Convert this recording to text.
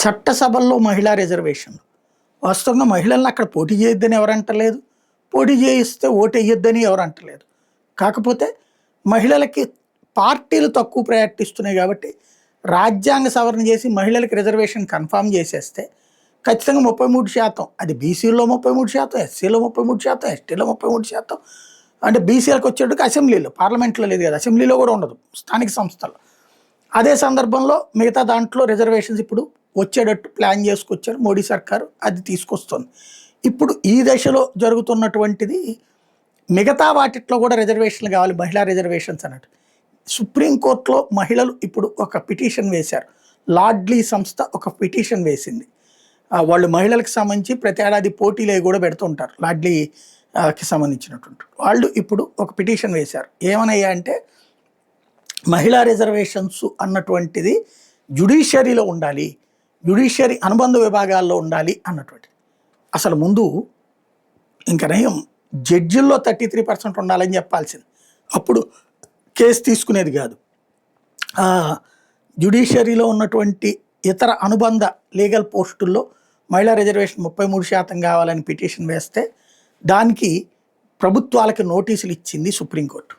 చట్టసభల్లో మహిళా రిజర్వేషన్లు వాస్తవంగా మహిళలను అక్కడ పోటీ చేయొద్దని ఎవరు అంటలేదు. పోటీ చేయిస్తే ఓటు వేయొద్దని ఎవరు అంటలేదు. కాకపోతే మహిళలకి పార్టీలు తక్కువ ప్రయారిటీ ఇస్తున్నాయి కాబట్టి రాజ్యాంగ సవరణ చేసి మహిళలకి రిజర్వేషన్ కన్ఫామ్ చేసేస్తే ఖచ్చితంగా 33%, అది బీసీలో 33%, ఎస్సీలో 33%, ఎస్టీలో 33%, అంటే బీసీలకు వచ్చేట్టుకు అసెంబ్లీలో, పార్లమెంట్లో లేదు కదా, అసెంబ్లీలో కూడా ఉండదు, స్థానిక సంస్థలు. అదే సందర్భంలో మిగతా దాంట్లో రిజర్వేషన్స్ ఇప్పుడు వచ్చేటట్టు ప్లాన్ చేసుకొచ్చారు మోడీ సర్కారు, అది తీసుకొస్తుంది. ఇప్పుడు ఈ దశలో జరుగుతున్నటువంటిది మిగతా వాటిట్లో కూడా రిజర్వేషన్లు కావాలి, మహిళా రిజర్వేషన్స్ అన్నట్టు. సుప్రీంకోర్టులో మహిళలు ఇప్పుడు ఒక పిటిషన్ వేశారు. లాడ్లీ సంస్థ ఒక పిటిషన్ వేసింది. వాళ్ళు మహిళలకు సంబంధించి ప్రతి ఏడాది పోటీలు కూడా పెడుతుంటారు, లాడ్లీకి సంబంధించినటువంటి వాళ్ళు ఇప్పుడు ఒక పిటిషన్ వేశారు. ఏమనయ్యా అంటే మహిళా రిజర్వేషన్స్ అన్నటువంటిది జ్యుడిషియరీలో ఉండాలి, జ్యుడిషియరీ అనుబంధ విభాగాల్లో ఉండాలి అన్నటువంటిది. అసలు ముందు ఇంకా నయం జడ్జిల్లో 33% ఉండాలని చెప్పాల్సింది, అప్పుడు కేసు తీసుకునేది కాదు. జ్యుడిషియరీలో ఉన్నటువంటి ఇతర అనుబంధ లీగల్ పోస్టుల్లో మహిళా రిజర్వేషన్ 33% కావాలని పిటిషన్ వేస్తే దానికి ప్రభుత్వాలకి నోటీసులు ఇచ్చింది సుప్రీంకోర్టు.